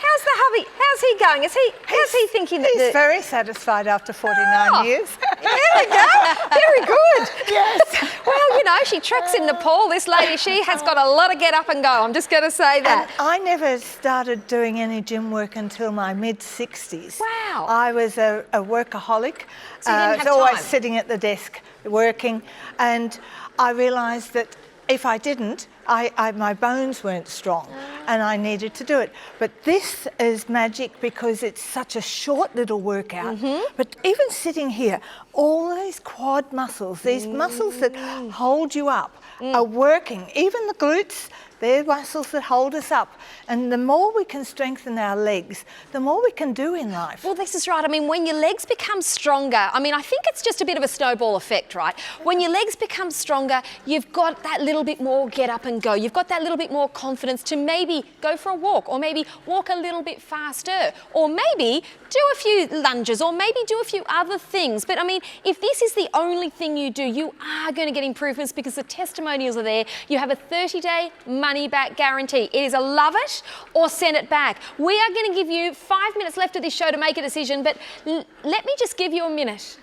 How's the hubby? How's he going? How's he thinking?
He's very satisfied after 49 years.
There we go. Very good.
Yes.
Well, you know, she treks in Nepal. This lady, she has got a lot of get up and go. I'm just going to say that.
And I never started doing any gym work until my mid-60s.
Wow.
I was a workaholic.
So you didn't have
was always
time.
sitting at the desk working, and I realised that if I didn't, my bones weren't strong and I needed to do it. But this is magic because it's such a short little workout. But even sitting here, all these quad muscles, these muscles that hold you up are working. Even the glutes, they're muscles that hold us up. And the more we can strengthen our legs, the more we can do in life.
Well, this is right. I mean, when your legs become stronger, I mean, I think it's just a bit of a snowball effect, right? When your legs become stronger, you've got that little bit more get up and go. You've got that little bit more confidence to maybe go for a walk, or maybe walk a little bit faster, or maybe do a few lunges, or maybe do a few other things. But I mean, if this is the only thing you do, you are going to get improvements because the testimonials are there. You have a 30-day money-back guarantee. It is a love it or send it back. We are going to give you 5 minutes left of this show to make a decision, but let me just give you a minute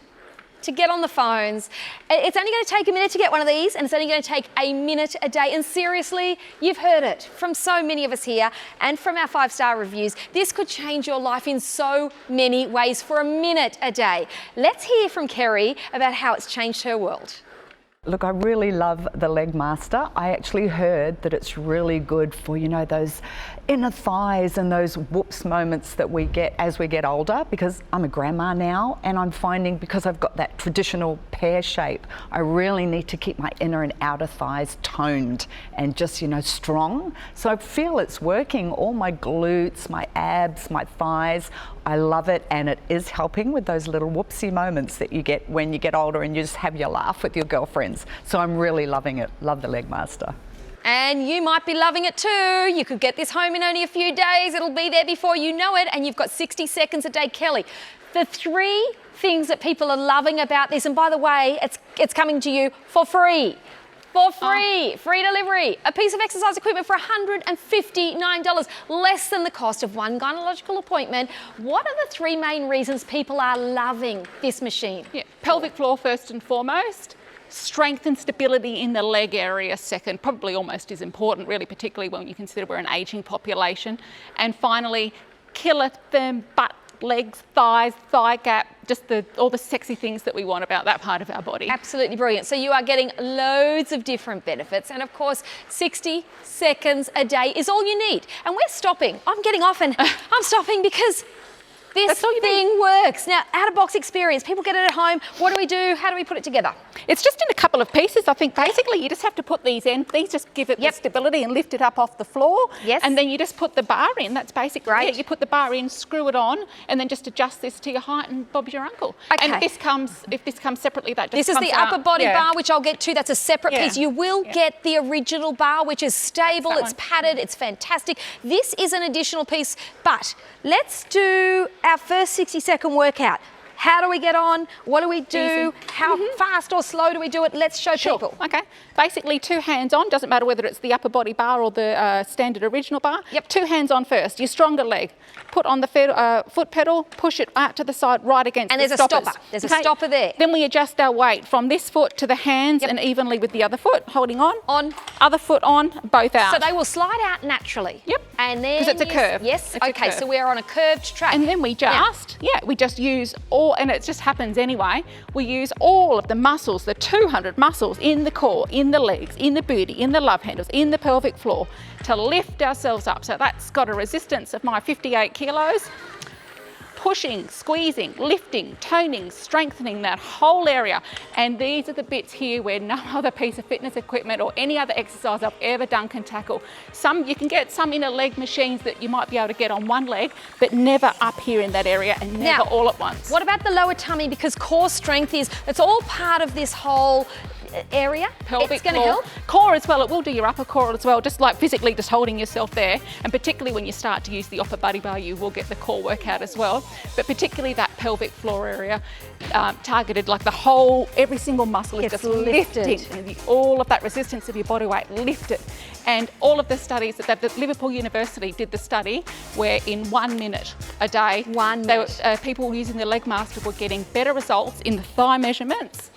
to get on the phones. It's only going to take a minute to get one of these, and it's only going to take a minute a day. And seriously, you've heard it from so many of us here and from our 5-star reviews. This could change your life in so many ways for a minute a day. Let's hear from Kerry about how it's changed her world.
Look, I really love the Leg Master. I actually heard that it's really good for, you know, those inner thighs and those whoops moments that we get as we get older, because I'm a grandma now, and I'm finding because I've got that traditional pear shape, I really need to keep my inner and outer thighs toned and just, you know, strong. So I feel it's working. All my glutes, my abs, my thighs, I love it, and it is helping with those little whoopsie moments that you get when you get older and you just have your laugh with your girlfriends. So I'm really loving it. Love the Leg Master.
And you might be loving it too. You could get this home in only a few days. It'll be there before you know it, and you've got 60 seconds a day. Kelly, the 3 things that people are loving about this, and by the way, it's coming to you for free. For free, free delivery. A piece of exercise equipment for $159, less than the cost of one gynecological appointment. What are the 3 main reasons people are loving this machine?
Yeah, pelvic floor first and foremost. Strength and stability in the leg area second, probably almost as important, really, particularly when you consider we're an ageing population. And finally, killer them butt, legs, thighs, thigh gap, just all the sexy things that we want about that part of our body.
Absolutely brilliant. So you are getting loads of different benefits, and of course 60 seconds a day is all you need. And we're stopping. I'm getting off and I'm stopping because this thing works. Now, out-of-box experience, people get it at home. What do we do? How do we put it together?
It's just in a couple of pieces. I think basically you just have to put these in. These just give it the stability and lift it up off the floor.
Yes.
And then you just put the bar in. That's basically
Great.
it. You put the bar in, screw it on, and then just adjust this to your height, and Bob's your uncle.
Okay.
And if this comes separately, that just
This is
comes
the
out.
upper body
Yeah.
bar, which I'll get to. That's a separate
Yeah.
piece. You will get the original bar, which is stable,
That
it's
one.
padded, it's fantastic. This is an additional piece, but let's do our first 60-second workout. How do we get on? What do we do?
Easy.
How fast or slow do we do it? Let's show people.
Okay. Basically, 2 hands on. Doesn't matter whether it's the upper body bar or the standard original bar.
Yep.
2 hands on first. Your stronger leg. Put on the foot pedal. Push it out to the side, right against
And
the
there's a
stoppers.
stopper. There's a stopper there.
Then we adjust our weight from this foot to the hands and evenly with the other foot, holding on.
On.
Other foot on, both out.
So they will slide out naturally.
Yep.
And then
'Cause it's a curve.
Yes.
It's a
Okay.
curve.
So we're on a curved track.
And then we just, we just use all, and it just happens anyway, we use all of the muscles, the 200 muscles in the core, in the legs, in the booty, in the love handles, in the pelvic floor to lift ourselves up. So that's got a resistance of my 58 kilos. pushing, squeezing, lifting, toning, strengthening that whole area. And these are the bits here where no other piece of fitness equipment or any other exercise I've ever done can tackle. You can get some inner leg machines that you might be able to get on one leg, but never up here in that area and never all at once.
What about the lower tummy? Because core strength it's all part of this whole area.
Pelvic
it's going to
floor.
help.
Core as well, it will do your upper core as well, just like physically just holding yourself there. And particularly when you start to use the upper body bar, you will get the core workout as well. But particularly that pelvic floor area, targeted like every single muscle is just lifting. And all of that resistance of your body weight lifted. And all of the studies that Liverpool University did the study where in 1 minute a day, people using the Leg Master were getting better results in the thigh measurements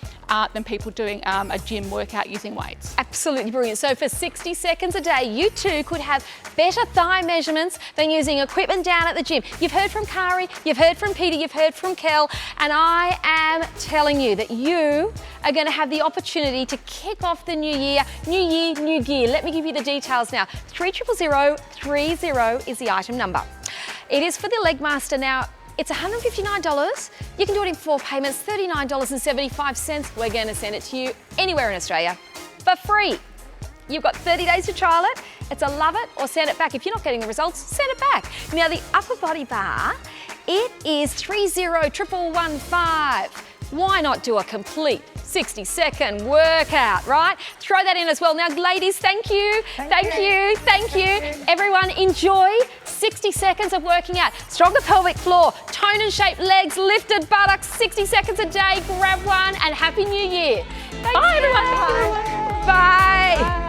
than people doing a gym workout using weights.
Absolutely brilliant. So for 60 seconds a day, you too could have better thigh measurements than using equipment down at the gym. You've heard from Kari, you've heard from Peter, you've heard from Kel, and I am telling you that you are going to have the opportunity to kick off the new year, new gear. Let me give you the details now. 300030 is the item number. It is for the Leg Master now. It's $159. You can do it in 4 payments, $39.75. We're going to send it to you anywhere in Australia for free. You've got 30 days to trial it. It's a love it or send it back. If you're not getting the results, send it back. Now the upper body bar, it is 301115. Why not do a complete 60-second workout, right? Throw that in as well. Now, ladies, thank you. Thank you. Everyone, enjoy 60 seconds of working out. Stronger pelvic floor, tone and shape legs, lifted buttocks, 60 seconds a day. Grab one and Happy New Year. Bye, everyone. Bye.